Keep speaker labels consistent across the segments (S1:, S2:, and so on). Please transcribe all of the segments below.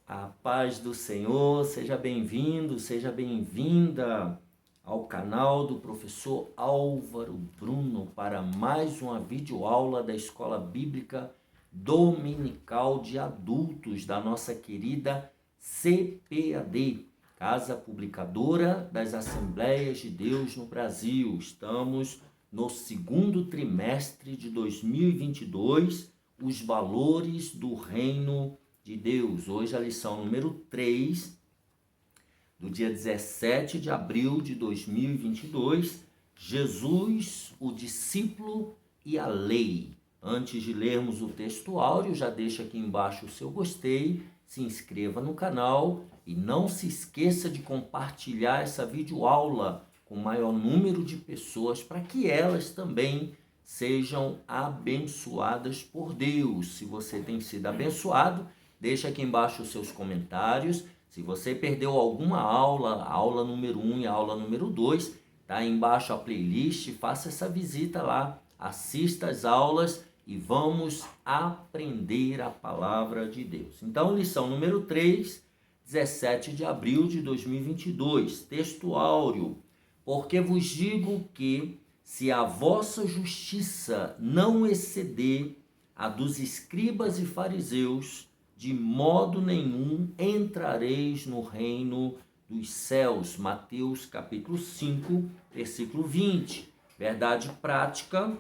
S1: A paz do Senhor, seja bem-vindo, seja bem-vinda ao canal do professor Álvaro Bruno para mais uma videoaula da Escola Bíblica Dominical de Adultos da nossa querida CPAD, Casa Publicadora das Assembleias de Deus no Brasil. Estamos no segundo trimestre de 2022, os valores do reino de Deus. Hoje a lição número 3, do dia 17 de abril de 2022, Jesus, o discípulo e a lei. Antes de lermos o texto áudio, já deixa aqui embaixo o seu gostei, se inscreva no canal e não se esqueça de compartilhar essa videoaula com o maior número de pessoas para que elas também sejam abençoadas por Deus. Se você tem sido abençoado, deixa aqui embaixo os seus comentários. Se você perdeu alguma aula, a aula número 1 e a aula número 2, tá aí embaixo a playlist, faça essa visita lá, assista as aulas e vamos aprender a palavra de Deus. Então, lição número 3, 17 de abril de 2022, texto áureo. Porque vos digo que, se a vossa justiça não exceder a dos escribas e fariseus, de modo nenhum entrareis no reino dos céus. Mateus capítulo 5, versículo 20. Verdade prática: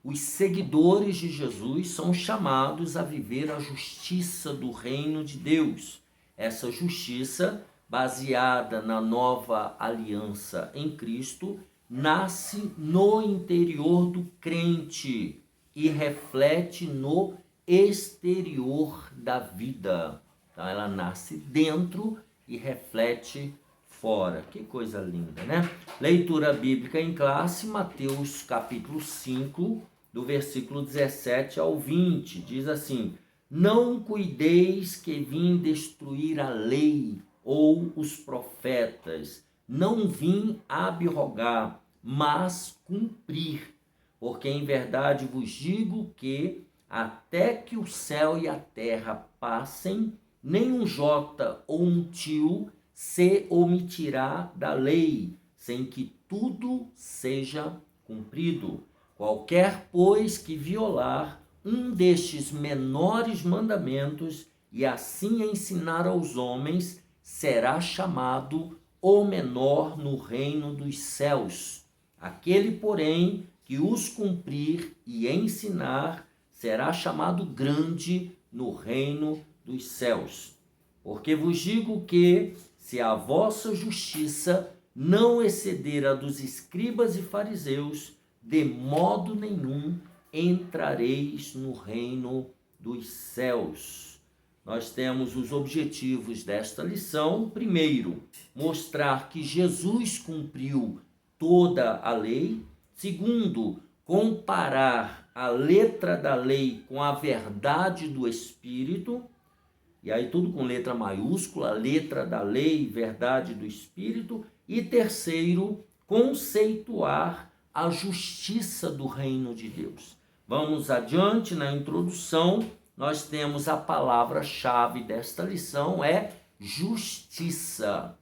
S1: os seguidores de Jesus são chamados a viver a justiça do reino de Deus. Essa justiça, baseada na nova aliança em Cristo, nasce no interior do crente e reflete no exterior da vida. Então ela nasce dentro e reflete fora. Que coisa linda, né? Leitura bíblica em classe, Mateus capítulo 5, do versículo 17 ao 20. Diz assim: não cuideis que vim destruir a lei ou os profetas. Não vim abrogar, mas cumprir. Porque em verdade vos digo que até que o céu e a terra passem, nem um jota ou um tio se omitirá da lei, sem que tudo seja cumprido. Qualquer, pois, que violar um destes menores mandamentos e assim ensinar aos homens, será chamado o menor no reino dos céus. Aquele, porém, que os cumprir e ensinar, será chamado grande no reino dos céus. Porque vos digo que, se a vossa justiça não exceder a dos escribas e fariseus, de modo nenhum entrareis no reino dos céus. Nós temos os objetivos desta lição. Primeiro, mostrar que Jesus cumpriu toda a lei. Segundo, comparar a letra da lei com a verdade do Espírito. E aí tudo com letra maiúscula, letra da lei, verdade do Espírito. E terceiro, conceituar a justiça do reino de Deus. Vamos adiante. Na introdução, nós temos a palavra-chave desta lição, é justiça.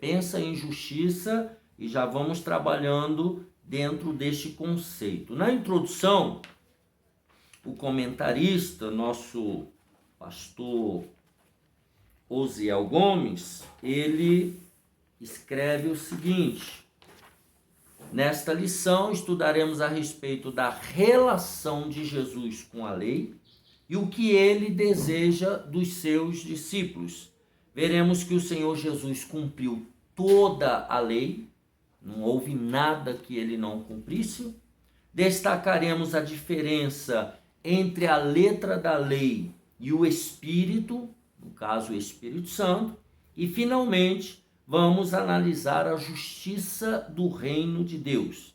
S1: Pensa em justiça e já vamos trabalhando dentro deste conceito. Na introdução, o comentarista, nosso pastor Osiel Gomes, ele escreve o seguinte: nesta lição estudaremos a respeito da relação de Jesus com a lei e o que ele deseja dos seus discípulos. Veremos que o Senhor Jesus cumpriu toda a lei, não houve nada que ele não cumprisse. Destacaremos a diferença entre a letra da lei e o Espírito, no caso o Espírito Santo. E, finalmente, vamos analisar a justiça do reino de Deus.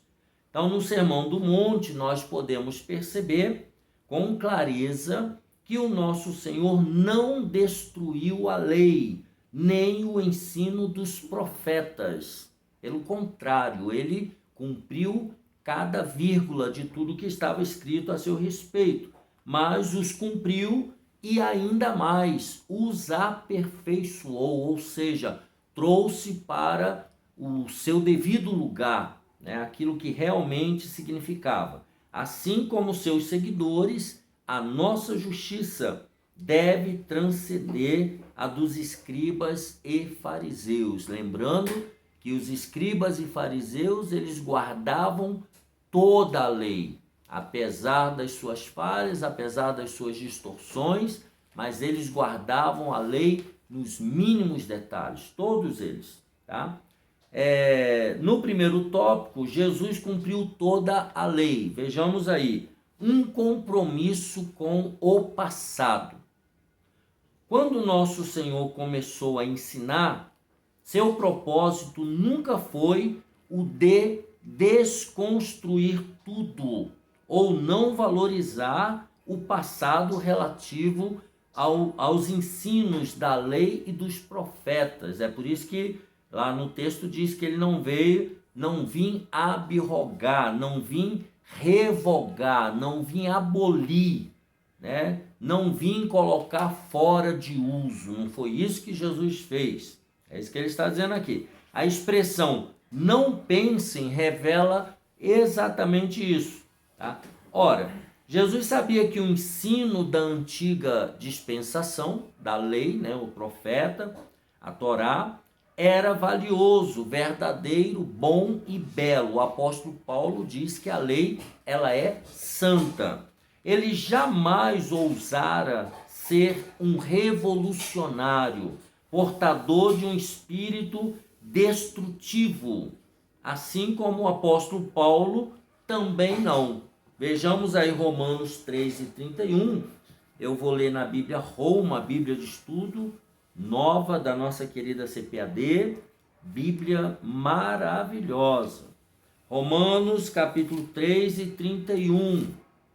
S1: Então, no Sermão do Monte, nós podemos perceber com clareza que o nosso Senhor não destruiu a lei, nem o ensino dos profetas. Pelo contrário, ele cumpriu cada vírgula de tudo que estava escrito a seu respeito, mas os cumpriu e ainda mais os aperfeiçoou, ou seja, trouxe para o seu devido lugar, né, aquilo que realmente significava. Assim como seus seguidores, a nossa justiça deve transcender a dos escribas e fariseus. Lembrando que os escribas e fariseus, eles guardavam toda a lei, apesar das suas falhas, apesar das suas distorções, mas eles guardavam a lei nos mínimos detalhes, todos eles, tá? No primeiro tópico, Jesus cumpriu toda a lei. Vejamos aí, um compromisso com o passado. Quando nosso Senhor começou a ensinar, seu propósito nunca foi o de desconstruir tudo ou não valorizar o passado relativo aos ensinos da lei e dos profetas. É por isso que lá no texto diz que ele não vim abrogar, não vim revogar, não vim abolir, né? Não vim colocar fora de uso. Não foi isso que Jesus fez. É isso que ele está dizendo aqui. A expressão não pensem revela exatamente isso, tá? Ora, Jesus sabia que o ensino da antiga dispensação, da lei, né, o profeta, a Torá, era valioso, verdadeiro, bom e belo. O apóstolo Paulo diz que a lei, ela é santa. Ele jamais ousara ser um revolucionário, portador de um espírito destrutivo, assim como o apóstolo Paulo também não. Vejamos aí Romanos 3:31, eu vou ler na Bíblia Roma, Bíblia de Estudo Nova da nossa querida CPAD, Bíblia maravilhosa. Romanos capítulo 3:31,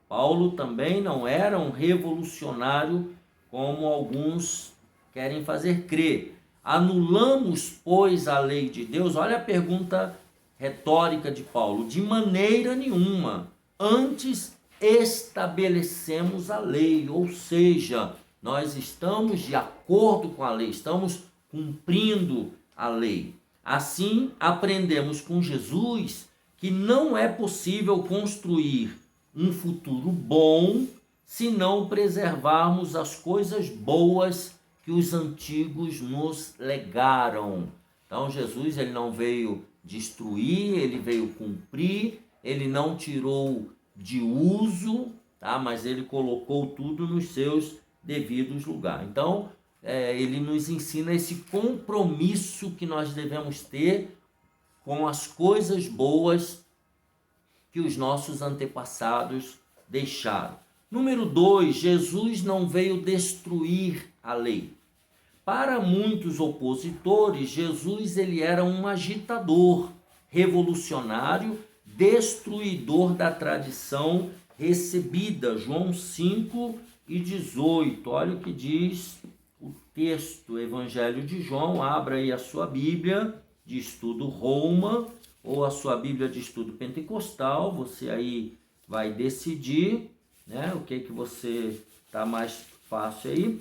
S1: Paulo também não era um revolucionário como alguns querem fazer crer. Anulamos, pois, a lei de Deus? Olha a pergunta retórica de Paulo. De maneira nenhuma. Antes estabelecemos a lei, ou seja, nós estamos de acordo com a lei, estamos cumprindo a lei. Assim, aprendemos com Jesus que não é possível construir um futuro bom se não preservarmos as coisas boas que os antigos nos legaram. Então Jesus, ele não veio destruir, ele veio cumprir, ele não tirou de uso, tá? Mas ele colocou tudo nos seus devidos lugares. Então ele nos ensina esse compromisso que nós devemos ter com as coisas boas que os nossos antepassados deixaram. Número 2, Jesus não veio destruir a lei. Para muitos opositores, Jesus ele era um agitador, revolucionário, destruidor da tradição recebida. João 5:18. Olha o que diz o texto, Evangelho de João. Abra aí a sua Bíblia de estudo Roma ou a sua Bíblia de estudo pentecostal. Você aí vai decidir, né, o que você está mais fácil aí.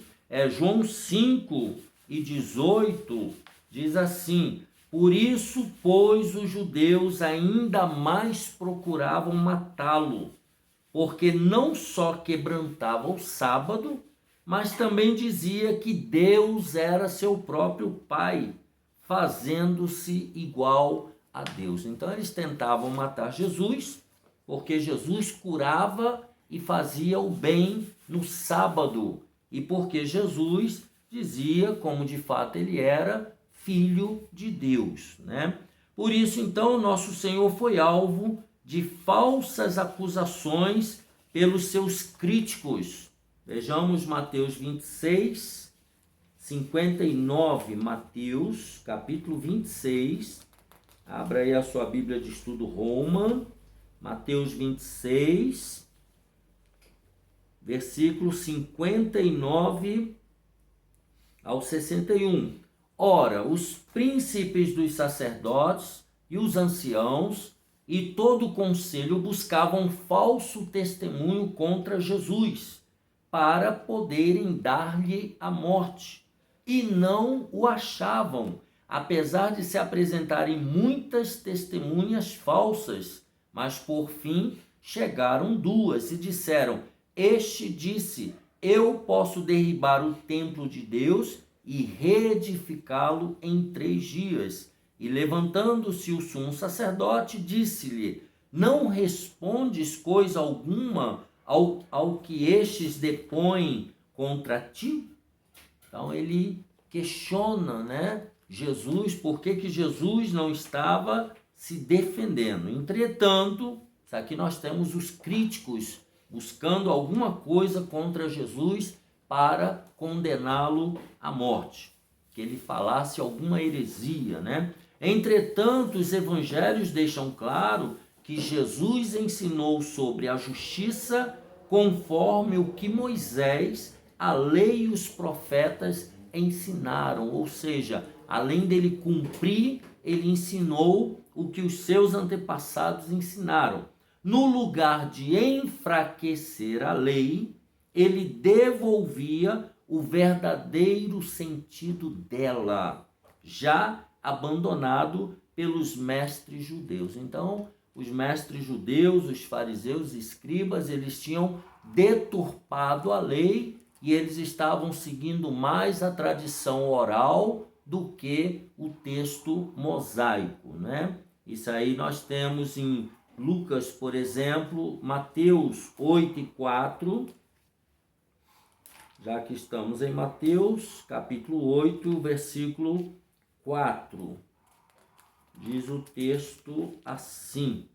S1: João 5:18 diz assim: por isso, pois, os judeus ainda mais procuravam matá-lo, porque não só quebrantava o sábado, mas também dizia que Deus era seu próprio Pai, fazendo-se igual a Deus. Então eles tentavam matar Jesus, porque Jesus curava e fazia o bem no sábado, e porque Jesus dizia, como de fato ele era, Filho de Deus, né? Por isso, então, nosso Senhor foi alvo de falsas acusações pelos seus críticos. Vejamos Mateus 26:59, Mateus, capítulo 26. Abra aí a sua Bíblia de estudo Roma, Mateus 26, versículo 59 ao 61. Ora, os príncipes dos sacerdotes e os anciãos e todo o conselho buscavam falso testemunho contra Jesus, para poderem dar-lhe a morte, e não o achavam, apesar de se apresentarem muitas testemunhas falsas. Mas por fim chegaram duas e disseram: este disse: eu posso derribar o templo de Deus e reedificá-lo em 3 dias. E levantando-se o sumo sacerdote, disse-lhe: não respondes coisa alguma ao que estes depõem contra ti? Então ele questiona, né, Jesus, por que Jesus não estava se defendendo. Entretanto, aqui nós temos os críticos buscando alguma coisa contra Jesus para condená-lo à morte, que ele falasse alguma heresia, né? Entretanto, os evangelhos deixam claro que Jesus ensinou sobre a justiça conforme o que Moisés, a lei e os profetas ensinaram, ou seja, além dele cumprir, ele ensinou o que os seus antepassados ensinaram. No lugar de enfraquecer a lei, ele devolvia o verdadeiro sentido dela, já abandonado pelos mestres judeus. Então, os mestres judeus, os fariseus, escribas, eles tinham deturpado a lei e eles estavam seguindo mais a tradição oral do que o texto mosaico, né? Isso aí nós temos em Lucas, por exemplo, Mateus 8:4, já que estamos em Mateus, capítulo 8, versículo 4. Diz o texto assim: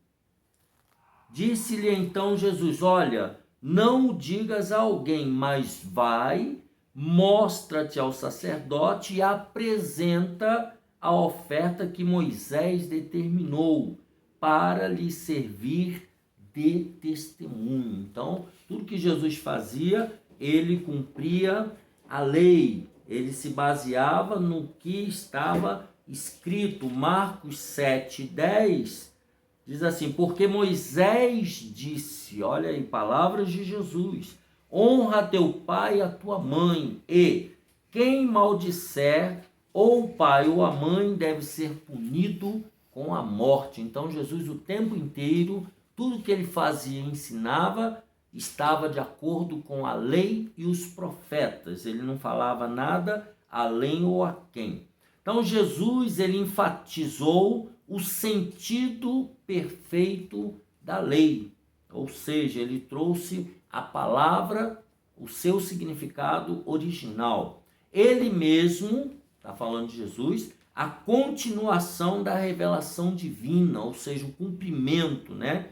S1: disse-lhe então Jesus: olha, não o digas a alguém, mas vai, mostra-te ao sacerdote e apresenta a oferta que Moisés determinou para lhe servir de testemunho. Então, tudo que Jesus fazia, ele cumpria a lei, ele se baseava no que estava escrito. Marcos 7:10 diz assim: porque Moisés disse, olha aí, palavras de Jesus: honra teu pai e a tua mãe, e quem maldisser ou o pai ou a mãe deve ser punido com a morte. Então Jesus, o tempo inteiro, tudo que ele fazia e ensinava estava de acordo com a lei e os profetas. Ele não falava nada além ou aquém. Então Jesus, ele enfatizou o sentido perfeito da lei, ou seja, ele trouxe a palavra, o seu significado original. Ele mesmo, está falando de Jesus, a continuação da revelação divina, ou seja, o cumprimento, né?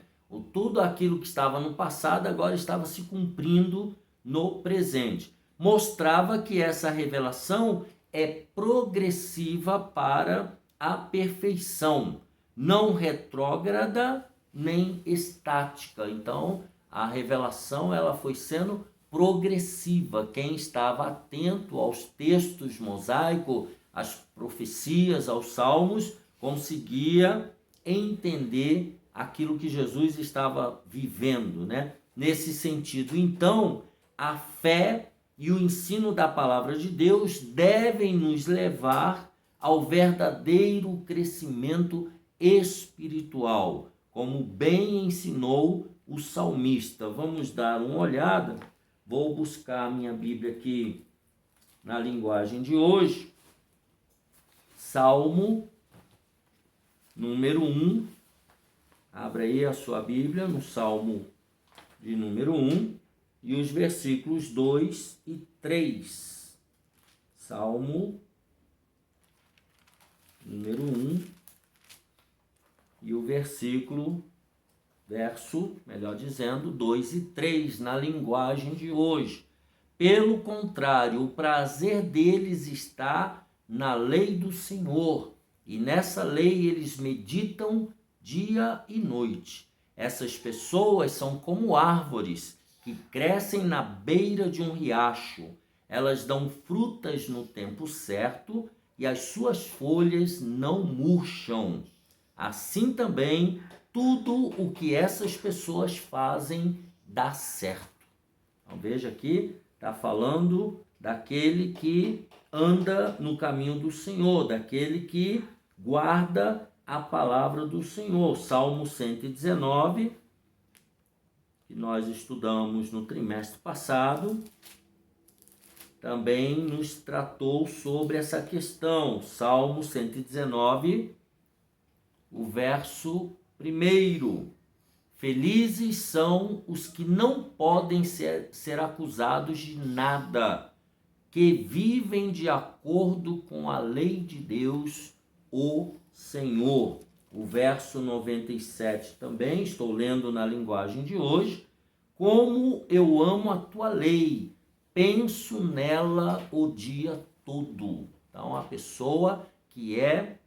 S1: Tudo aquilo que estava no passado agora estava se cumprindo no presente. Mostrava que essa revelação é progressiva para a perfeição, não retrógrada nem estática. Então, a revelação ela foi sendo progressiva. Quem estava atento aos textos mosaicos, às profecias, aos salmos, conseguia entender aquilo que Jesus estava vivendo, né? Nesse sentido, então, a fé e o ensino da palavra de Deus devem nos levar ao verdadeiro crescimento espiritual, como bem ensinou o salmista. Vamos dar uma olhada. Vou buscar a minha Bíblia aqui na linguagem de hoje. Salmo número 1. Abra aí a sua Bíblia no Salmo de número 1 e os versículos 2 e 3. Salmo número 1 e o verso, melhor dizendo, 2 e 3, na linguagem de hoje. Pelo contrário, o prazer deles está na lei do Senhor, e nessa lei eles meditam dia e noite. Essas pessoas são como árvores que crescem na beira de um riacho. Elas dão frutas no tempo certo e as suas folhas não murcham. Assim também, tudo o que essas pessoas fazem dá certo. Então veja aqui, está falando daquele que anda no caminho do Senhor, daquele que guarda a palavra do Senhor. Salmo 119, que nós estudamos no trimestre passado, também nos tratou sobre essa questão. Salmo 119, o verso 1. Felizes são os que não podem ser acusados de nada, que vivem de acordo com a lei de Deus, o Senhor. O verso 97 também, estou lendo na linguagem de hoje. Como eu amo a tua lei, penso nela o dia todo. Então, a pessoa que é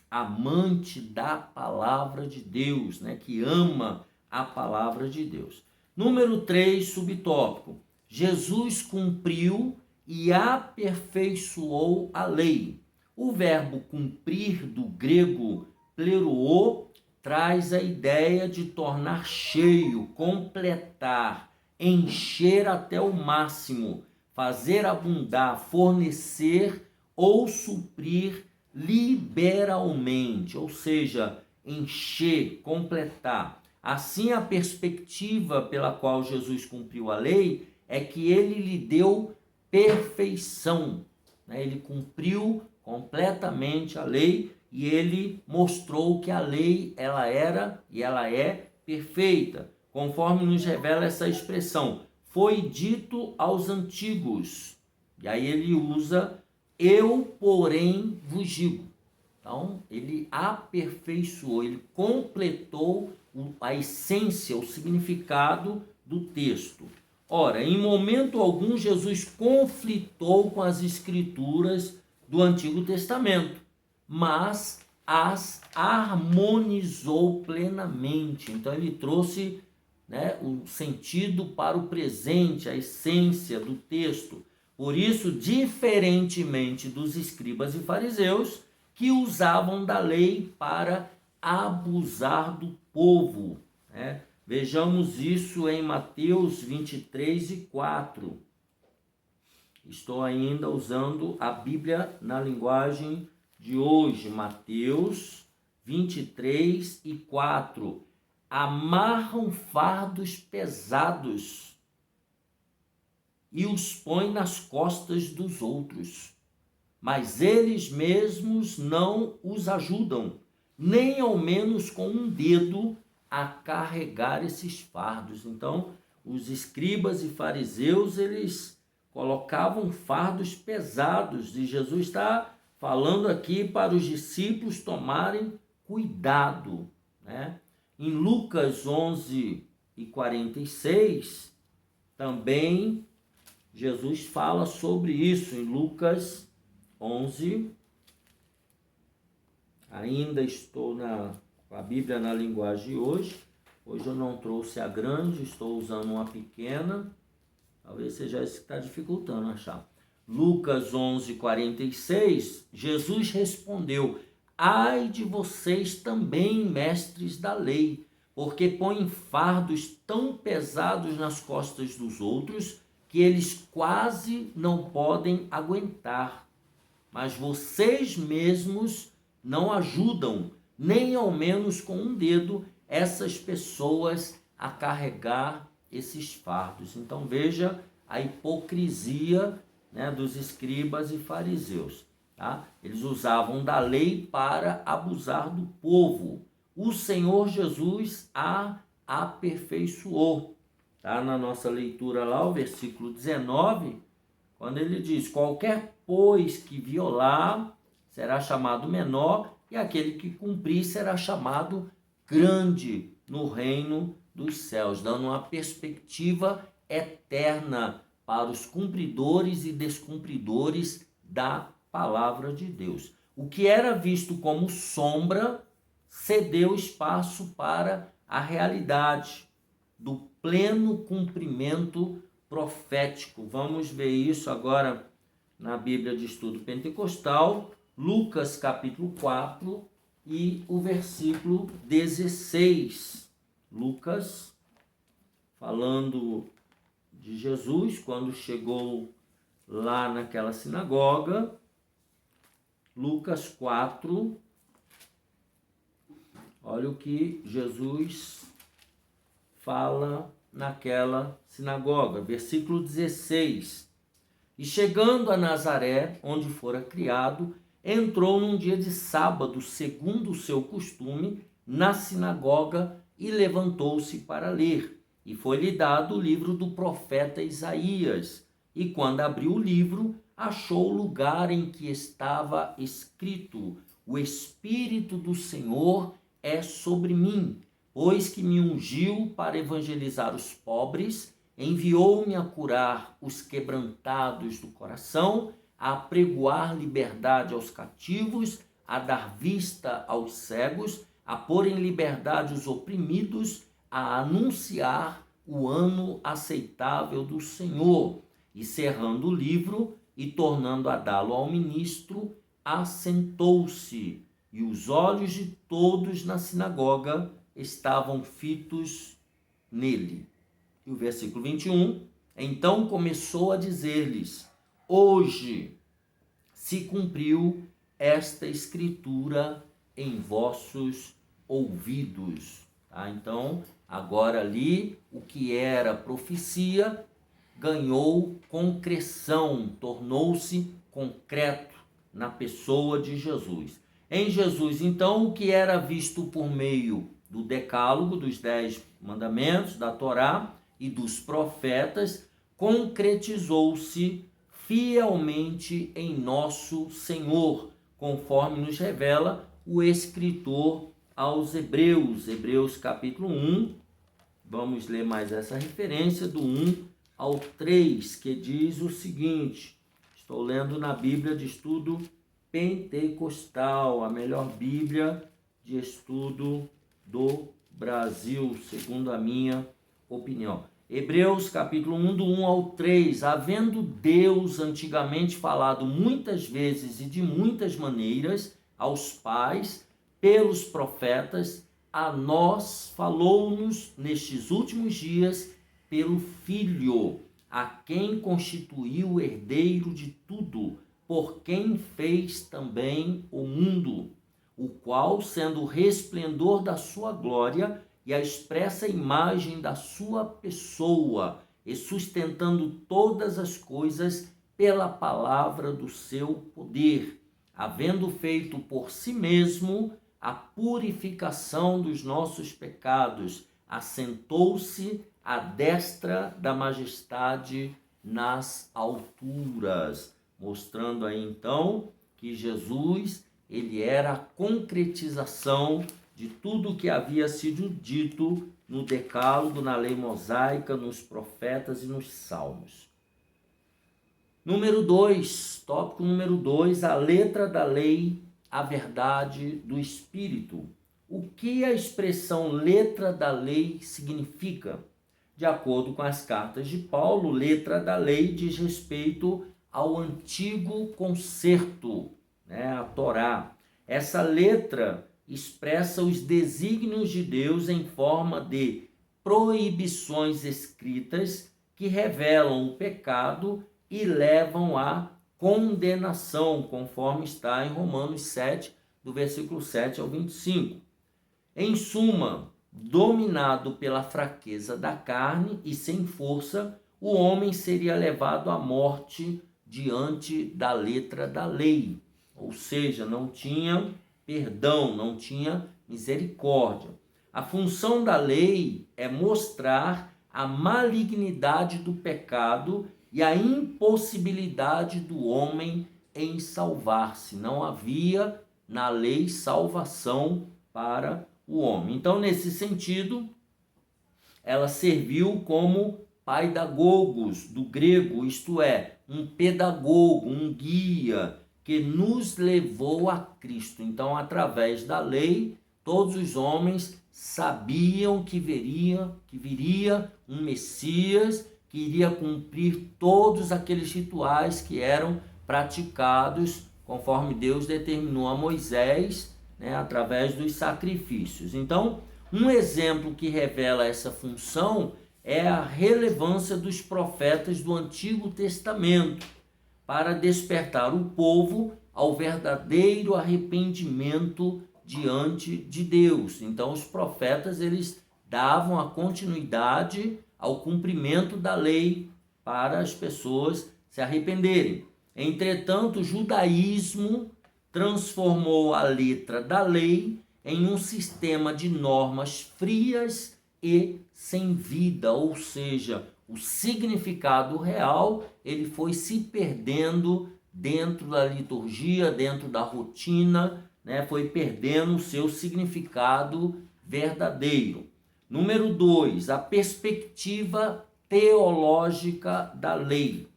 S1: amante da palavra de Deus, né, que ama a palavra de Deus. Número 3, subtópico. Jesus cumpriu e aperfeiçoou a lei. O verbo cumprir, do grego pleroo, traz a ideia de tornar cheio, completar, encher até o máximo, fazer abundar, fornecer ou suprir liberalmente, ou seja, encher, completar. Assim, a perspectiva pela qual Jesus cumpriu a lei é que ele lhe deu perfeição, né? Ele cumpriu completamente a lei e ele mostrou que a lei ela era e ela é perfeita, conforme nos revela essa expressão. Foi dito aos antigos. E aí ele usa eu, porém, vos digo. Então, ele aperfeiçoou, ele completou a essência, o significado do texto. Ora, em momento algum, Jesus conflitou com as escrituras do Antigo Testamento, mas as harmonizou plenamente. Então, ele trouxe, né, o sentido para o presente, a essência do texto. Por isso, diferentemente dos escribas e fariseus, que usavam da lei para abusar do povo, né? Vejamos isso em Mateus 23:4. Estou ainda usando a Bíblia na linguagem de hoje. Mateus 23:4. Amarram fardos pesados e os põe nas costas dos outros, mas eles mesmos não os ajudam, nem ao menos com um dedo, a carregar esses fardos. Então, os escribas e fariseus, eles colocavam fardos pesados, e Jesus está falando aqui para os discípulos tomarem cuidado, né? Em Lucas 11:46, também Jesus fala sobre isso. Em Lucas 11, ainda estou com a Bíblia na linguagem de hoje. Hoje eu não trouxe a grande, estou usando uma pequena. Talvez seja isso que está dificultando achar. Lucas 11:46, Jesus respondeu: ai de vocês também, mestres da lei, porque põem fardos tão pesados nas costas dos outros que eles quase não podem aguentar, mas vocês mesmos não ajudam, nem ao menos com um dedo, essas pessoas a carregar esses fardos. Então veja a hipocrisia, né, dos escribas e fariseus, tá? Eles usavam da lei para abusar do povo. O Senhor Jesus a aperfeiçoou. Tá na nossa leitura lá, o versículo 19, quando ele diz: qualquer, pois, que violar será chamado menor, e aquele que cumprir será chamado grande no reino dos céus, dando uma perspectiva eterna para os cumpridores e descumpridores da palavra de Deus. O que era visto como sombra cedeu espaço para a realidade do pleno cumprimento profético. Vamos ver isso agora na Bíblia de Estudo Pentecostal, Lucas capítulo 4 e o versículo 16. Lucas, falando de Jesus, quando chegou lá naquela sinagoga. Lucas 4, olha o que Jesus fala naquela sinagoga, versículo 16. E chegando a Nazaré, onde fora criado, entrou num dia de sábado, segundo o seu costume, na sinagoga e levantou-se para ler. E foi-lhe dado o livro do profeta Isaías. E quando abriu o livro, achou o lugar em que estava escrito: O Espírito do Senhor é sobre mim, pois que me ungiu para evangelizar os pobres, enviou-me a curar os quebrantados do coração, a apregoar liberdade aos cativos, a dar vista aos cegos, a pôr em liberdade os oprimidos, a anunciar o ano aceitável do Senhor. E cerrando o livro e tornando a dá-lo ao ministro, assentou-se, e os olhos de todos na sinagoga estavam fitos nele. E o versículo 21, então começou a dizer-lhes: hoje se cumpriu esta escritura em vossos ouvidos. Tá? Então, agora ali, o que era profecia ganhou concreção, tornou-se concreto na pessoa de Jesus. Em Jesus, então, o que era visto por meio do decálogo, dos 10 mandamentos, da Torá e dos profetas, concretizou-se fielmente em nosso Senhor, conforme nos revela o escritor aos Hebreus. Hebreus capítulo 1, vamos ler mais essa referência, do 1 ao 3, que diz o seguinte, estou lendo na Bíblia de Estudo Pentecostal, a melhor Bíblia de estudo do Brasil, segundo a minha opinião. Hebreus capítulo 1, do 1 ao 3, havendo Deus antigamente falado muitas vezes e de muitas maneiras aos pais, pelos profetas, a nós falou-nos nestes últimos dias pelo Filho, a quem constituiu o herdeiro de tudo, por quem fez também o mundo, o qual, sendo o resplendor da sua glória e a expressa imagem da sua pessoa, e sustentando todas as coisas pela palavra do seu poder, havendo feito por si mesmo a purificação dos nossos pecados, assentou-se à destra da majestade nas alturas, mostrando aí então que Jesus, ele era a concretização de tudo que havia sido dito no decálogo, na lei mosaica, nos profetas e nos salmos. Número 2, tópico número 2, a letra da lei, a verdade do Espírito. O que a expressão letra da lei significa? De acordo com as cartas de Paulo, letra da lei diz respeito ao antigo concerto, a Torá. Essa letra expressa os desígnios de Deus em forma de proibições escritas que revelam o pecado e levam à condenação, conforme está em Romanos 7, do versículo 7 ao 25. Em suma, dominado pela fraqueza da carne e sem força, o homem seria levado à morte diante da letra da lei. Ou seja, não tinha perdão, não tinha misericórdia. A função da lei é mostrar a malignidade do pecado e a impossibilidade do homem em salvar-se. Não havia na lei salvação para o homem. Então, nesse sentido, ela serviu como paidagogos, do grego, isto é, um pedagogo, um guia, que nos levou a Cristo. Então, através da lei, todos os homens sabiam que viria um Messias, que iria cumprir todos aqueles rituais que eram praticados conforme Deus determinou a Moisés, através dos sacrifícios. Então, um exemplo que revela essa função é a relevância dos profetas do Antigo Testamento para despertar o povo ao verdadeiro arrependimento diante de Deus. Então, os profetas, eles davam a continuidade ao cumprimento da lei para as pessoas se arrependerem. Entretanto, o judaísmo transformou a letra da lei em um sistema de normas frias e sem vida, ou seja, o significado real ele foi se perdendo dentro da liturgia, dentro da rotina, foi perdendo o seu significado verdadeiro. Número 2, a perspectiva teológica da lei.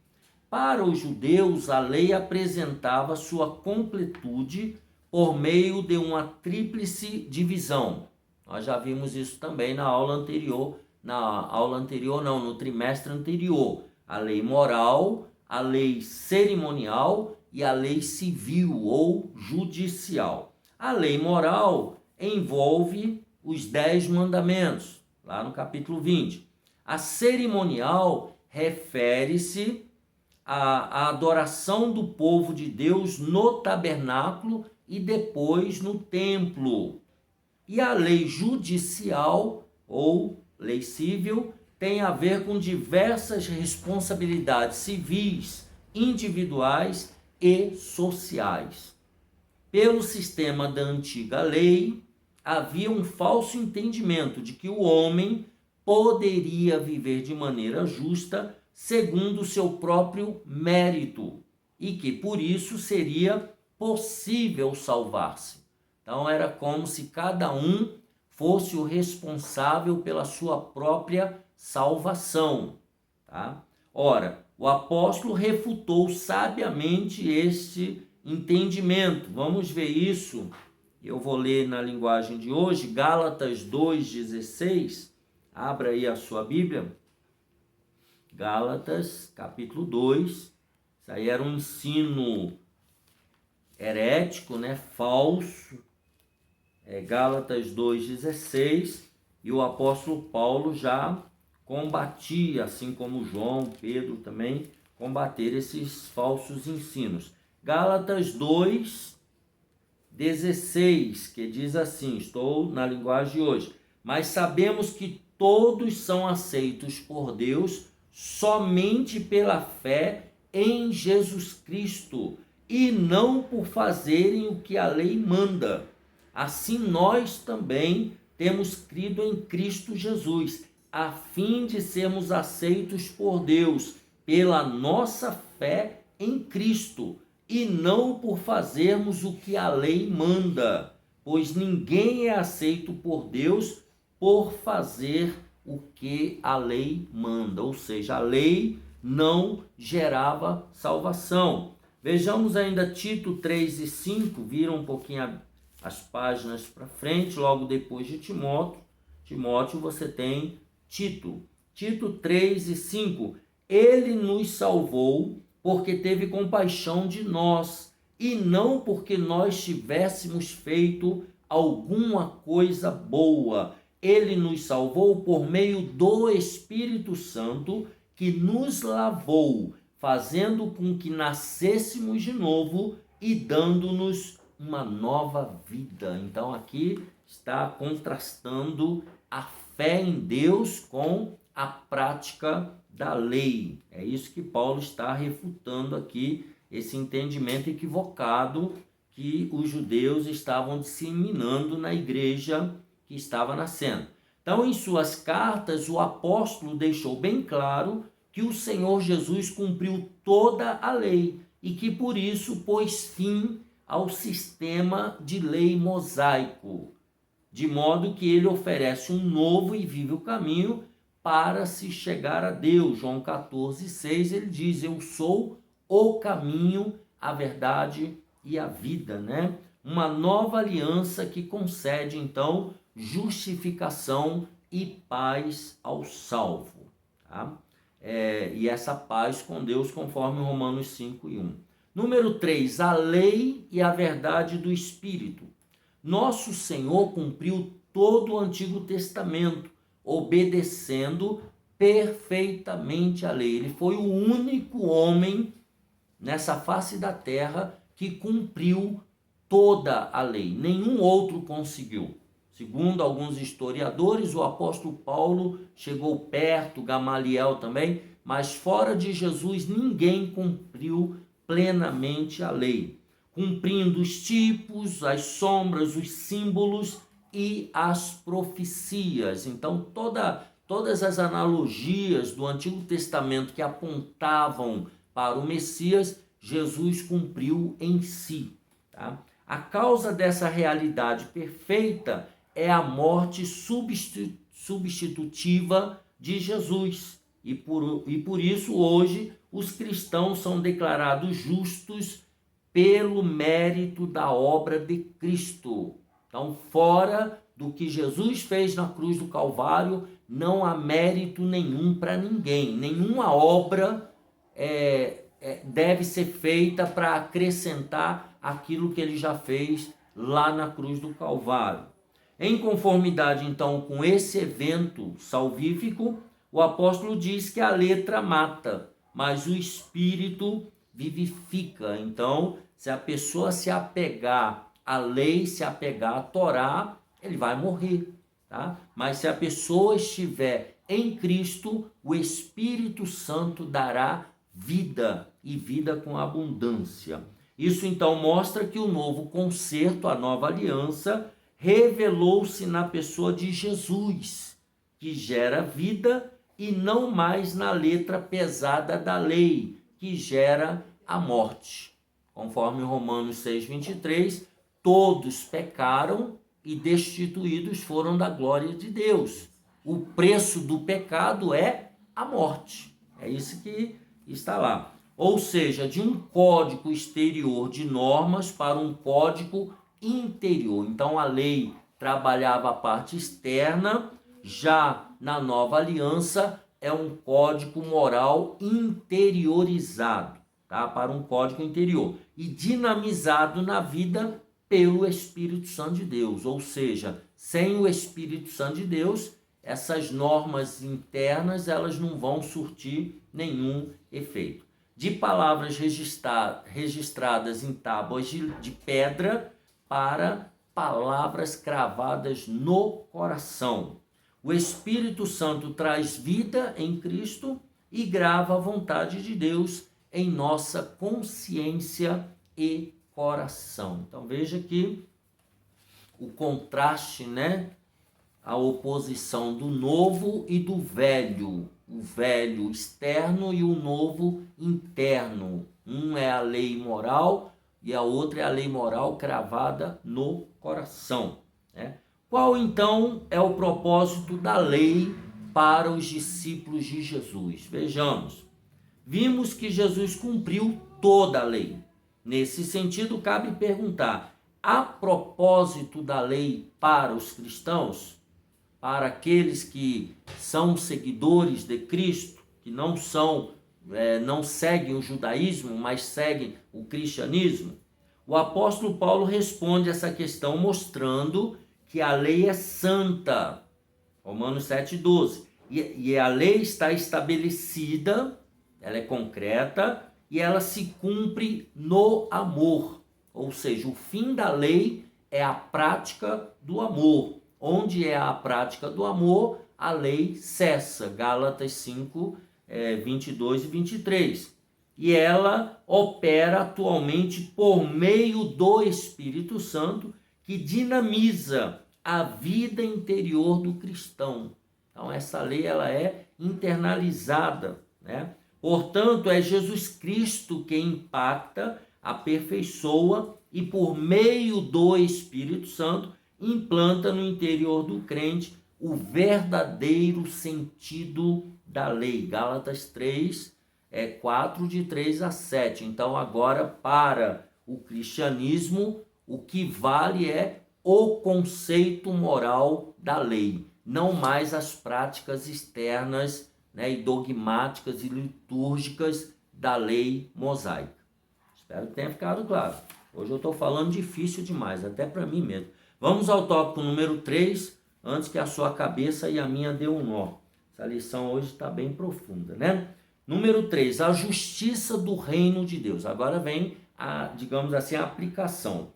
S1: Para os judeus, a lei apresentava sua completude por meio de uma tríplice divisão. Nós já vimos isso também no trimestre anterior. A lei moral, a lei cerimonial e a lei civil ou judicial. A lei moral envolve os 10 mandamentos, lá no capítulo 20. A cerimonial refere-se à adoração do povo de Deus no tabernáculo e depois no templo. E a lei judicial ou lei civil tem a ver com diversas responsabilidades civis, individuais e sociais. Pelo sistema da antiga lei, havia um falso entendimento de que o homem poderia viver de maneira justa segundo o seu próprio mérito e que por isso seria possível salvar-se. Então era como se cada um fosse o responsável pela sua própria salvação, tá? Ora, o apóstolo refutou sabiamente este entendimento. Vamos ver isso. Eu vou ler na linguagem de hoje, Gálatas 2,16. Abra aí a sua Bíblia. Gálatas, capítulo 2. Isso aí era um ensino herético, falso. Gálatas 2,16. E o apóstolo Paulo já combatia, assim como João, Pedro também, combater esses falsos ensinos. Gálatas 2,16, que diz assim, estou na linguagem de hoje: mas sabemos que todos são aceitos por Deus somente pela fé em Jesus Cristo e não por fazerem o que a lei manda. Assim nós também temos crido em Cristo Jesus, a fim de sermos aceitos por Deus pela nossa fé em Cristo e não por fazermos o que a lei manda, pois ninguém é aceito por Deus por fazer o que a lei manda, ou seja, a lei não gerava salvação. Vejamos ainda Tito 3 e 5, viram um pouquinho as páginas para frente, logo depois de Timóteo. Timóteo, você tem Tito 3 e 5, ele nos salvou porque teve compaixão de nós, e não porque nós tivéssemos feito alguma coisa boa. Ele nos salvou por meio do Espírito Santo, que nos lavou, fazendo com que nascêssemos de novo e dando-nos uma nova vida. Então aqui está contrastando a fé em Deus com a prática da lei. É isso que Paulo está refutando aqui, esse entendimento equivocado que os judeus estavam disseminando na igreja que estava nascendo. Então, em suas cartas, o apóstolo deixou bem claro que o Senhor Jesus cumpriu toda a lei e que por isso pôs fim ao sistema de lei mosaico, de modo que ele oferece um novo e vivo caminho para se chegar a Deus. João 14,6, ele diz: eu sou o caminho, a verdade e a vida, Uma nova aliança que concede, então, justificação e paz ao salvo, tá? E essa paz com Deus, conforme Romanos 5:1. Número 3, a lei e a verdade do Espírito. Nosso Senhor cumpriu todo o Antigo Testamento, obedecendo perfeitamente a lei. Ele foi o único homem nessa face da terra que cumpriu toda a lei. Nenhum outro conseguiu. Segundo alguns historiadores, o apóstolo Paulo chegou perto, Gamaliel também, mas fora de Jesus ninguém cumpriu plenamente a lei, cumprindo os tipos, as sombras, os símbolos e as profecias. Então, todas as analogias do Antigo Testamento que apontavam para o Messias, Jesus cumpriu em si. Tá? A causa dessa realidade perfeita é a morte substitutiva de Jesus. E por isso, hoje, os cristãos são declarados justos pelo mérito da obra de Cristo. Então, fora do que Jesus fez na cruz do Calvário, não há mérito nenhum para ninguém. Nenhuma obra deve ser feita para acrescentar aquilo que ele já fez lá na cruz do Calvário. Em conformidade, então, com esse evento salvífico, o apóstolo diz que a letra mata, mas o espírito vivifica. Então, se a pessoa se apegar à lei, se apegar à Torá, ele vai morrer, tá? Mas se a pessoa estiver em Cristo, o Espírito Santo dará vida, e vida com abundância. Isso então mostra que o novo concerto, a nova aliança, revelou-se na pessoa de Jesus, que gera vida, e não mais na letra pesada da lei, que gera a morte. Conforme Romanos 6,23, todos pecaram e destituídos foram da glória de Deus. O preço do pecado é a morte. É isso que está lá. Ou seja, de um código exterior de normas para um código interior. Então a lei trabalhava a parte externa, já na nova aliança é um código moral interiorizado, tá? Para um código interior e dinamizado na vida pelo Espírito Santo de Deus. Ou seja, sem o Espírito Santo de Deus, essas normas internas elas não vão surtir nenhum efeito. De palavras registradas em tábuas de pedra para palavras cravadas no coração. O Espírito Santo traz vida em Cristo e grava a vontade de Deus em nossa consciência e coração. Então veja que o contraste, né? A oposição do novo e do velho. O velho externo e o novo interno. Um é a lei moral e a outra é a lei moral cravada no coração, né? Qual então é o propósito da lei para os discípulos de Jesus? Vejamos. Vimos que Jesus cumpriu toda a lei. Nesse sentido, cabe perguntar: há propósito da lei para os cristãos? Para aqueles que são seguidores de Cristo, que não seguem o judaísmo, mas seguem o cristianismo? O apóstolo Paulo responde essa questão mostrando que a lei é santa. Romanos 7,12. E a lei está estabelecida, ela é concreta e ela se cumpre no amor. Ou seja, o fim da lei é a prática do amor. Onde é a prática do amor, a lei cessa. Gálatas 5, 22 e 23. E ela opera atualmente por meio do Espírito Santo, que dinamiza a vida interior do cristão. Então, essa lei ela é internalizada, né? Portanto, é Jesus Cristo que impacta, aperfeiçoa e, por meio do Espírito Santo, implanta no interior do crente o verdadeiro sentido da lei. Gálatas 3, 4, de 3 a 7. Então, agora, para o cristianismo, o que vale é o conceito moral da lei, não mais as práticas externas, né, e dogmáticas e litúrgicas da lei mosaica. Espero que tenha ficado claro. Hoje eu estou falando difícil demais, até para mim mesmo. Vamos ao tópico número 3, antes que a sua cabeça e a minha dê um nó. Essa lição hoje está bem profunda, né? Número 3, a justiça do reino de Deus. Agora vem digamos assim, a aplicação.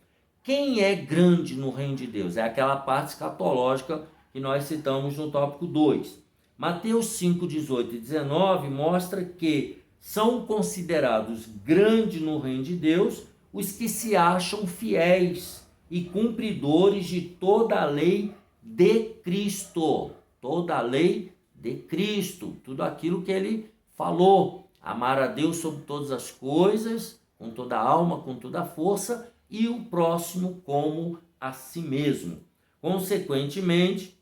S1: Quem é grande no reino de Deus? É aquela parte escatológica que nós citamos no tópico 2. Mateus 5, 18 e 19 mostra que são considerados grandes no reino de Deus os que se acham fiéis e cumpridores de toda a lei de Cristo. Toda a lei de Cristo. Tudo aquilo que ele falou. Amar a Deus sobre todas as coisas, com toda a alma, com toda a força, e o próximo como a si mesmo. Consequentemente,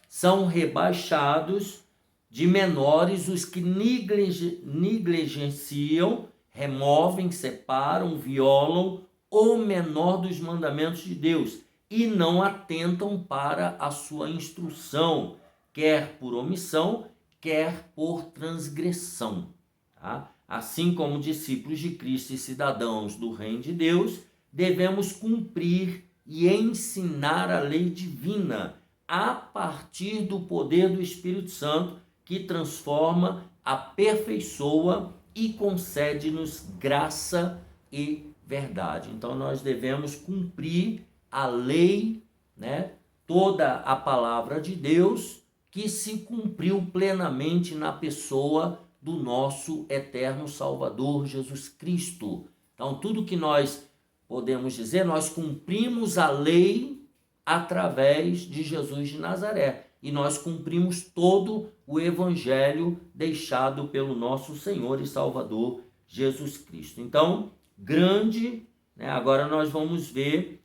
S1: são rebaixados de menores os que negligenciam, removem, separam, violam o menor dos mandamentos de Deus e não atentam para a sua instrução, quer por omissão, quer por transgressão. Tá? Assim como discípulos de Cristo e cidadãos do reino de Deus, devemos cumprir e ensinar a lei divina a partir do poder do Espírito Santo, que transforma, aperfeiçoa e concede-nos graça e verdade. Então nós devemos cumprir a lei, né? Toda a palavra de Deus que se cumpriu plenamente na pessoa do nosso eterno Salvador Jesus Cristo. Então tudo que nós podemos dizer, nós cumprimos a lei através de Jesus de Nazaré. E nós cumprimos todo o evangelho deixado pelo nosso Senhor e Salvador Jesus Cristo. Então, grande, né? Agora nós vamos ver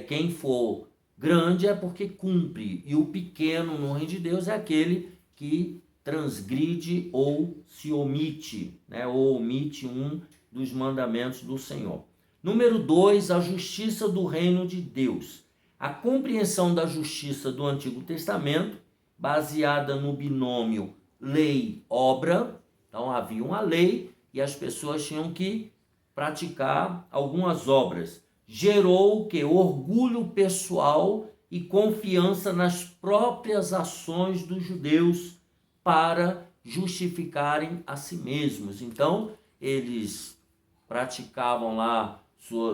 S1: quem for grande é porque cumpre. E o pequeno no reino de Deus é aquele que transgride ou se omite, né? Ou omite um dos mandamentos do Senhor. Número 2, a justiça do reino de Deus. A compreensão da justiça do Antigo Testamento, baseada no binômio lei-obra. Então havia uma lei e as pessoas tinham que praticar algumas obras. Gerou o que? Orgulho pessoal e confiança nas próprias ações dos judeus para justificarem a si mesmos. Então eles praticavam lá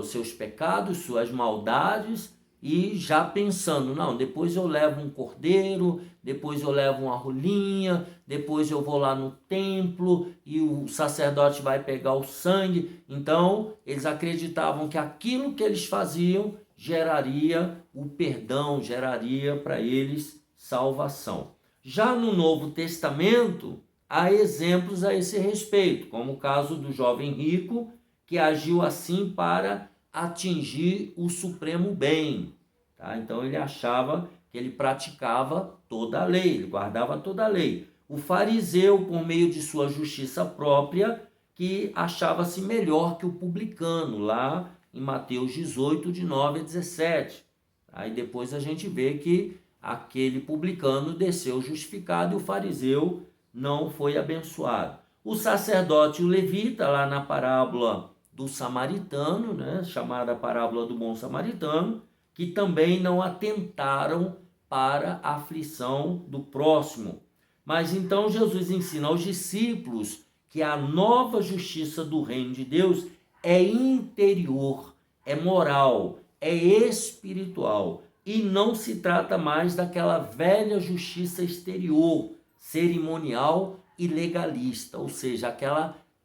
S1: seus pecados, suas maldades, e já pensando, não, depois eu levo um cordeiro, depois eu levo uma rolinha, depois eu vou lá no templo e o sacerdote vai pegar o sangue. Então eles acreditavam que aquilo que eles faziam geraria o perdão, geraria para eles salvação. Já no Novo Testamento, há exemplos a esse respeito, como o caso do jovem rico, que agiu assim para atingir o supremo bem. Tá? Então ele achava que ele praticava toda a lei, ele guardava toda a lei. O fariseu, por meio de sua justiça própria, que achava-se melhor que o publicano, lá em Mateus 18, de 9 a 17. Aí depois a gente vê que aquele publicano desceu justificado e o fariseu não foi abençoado. O sacerdote e o levita, lá na parábola do samaritano, né, chamada parábola do bom samaritano, que também não atentaram para a aflição do próximo. Mas então Jesus ensina aos discípulos que a nova justiça do reino de Deus é interior, é moral, é espiritual, e não se trata mais daquela velha justiça exterior, cerimonial e legalista, ou seja,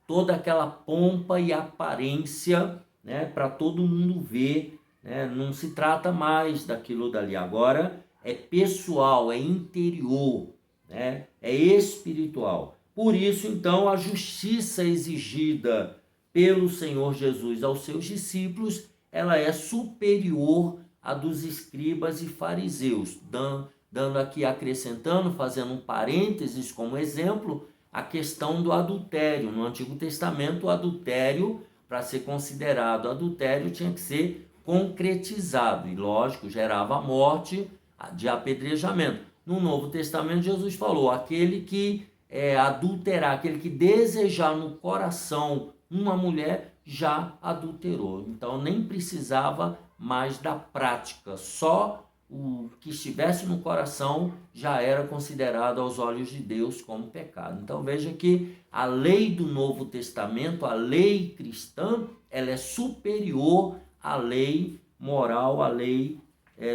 S1: toda aquela pompa e aparência, né, para todo mundo ver, né? Não se trata mais daquilo dali. Agora é pessoal, é interior, né? É espiritual. Por isso, então, a justiça exigida pelo Senhor Jesus aos seus discípulos, ela é superior à dos escribas e fariseus, dando aqui, acrescentando, fazendo um parênteses como exemplo, a questão do adultério. No Antigo Testamento, o adultério, para ser considerado adultério, tinha que ser concretizado. E, lógico, gerava a morte de apedrejamento. No Novo Testamento, Jesus falou, aquele que adulterar, aquele que desejar no coração uma mulher, já adulterou. Então, nem precisava mais da prática. Só o que estivesse no coração já era considerado aos olhos de Deus como pecado. Então veja que a lei do Novo Testamento, a lei cristã, ela é superior à lei moral, à lei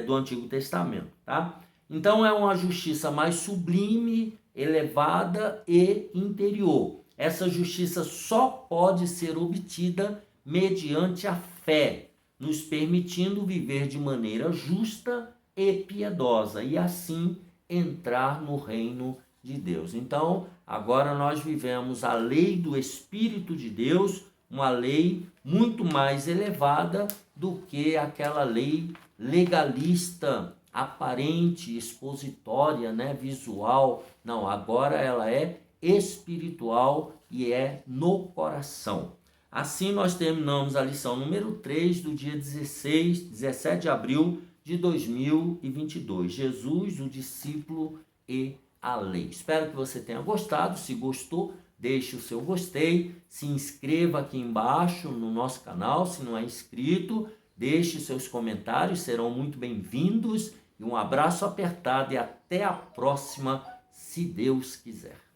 S1: do Antigo Testamento, tá? Então é uma justiça mais sublime, elevada e interior. Essa justiça só pode ser obtida mediante a fé, nos permitindo viver de maneira justa e piedosa e assim entrar no reino de Deus. Então, agora nós vivemos a lei do Espírito de Deus, uma lei muito mais elevada do que aquela lei legalista, aparente, expositória, né, visual. Não, agora ela é espiritual e é no coração. Assim nós terminamos a lição número 3 do dia 17 de abril de 2022. Jesus, o discípulo e a lei. Espero que você tenha gostado. Se gostou, deixe o seu gostei. Se inscreva aqui embaixo no nosso canal, se não é inscrito. Deixe seus comentários, serão muito bem-vindos. E um abraço apertado e até a próxima, se Deus quiser.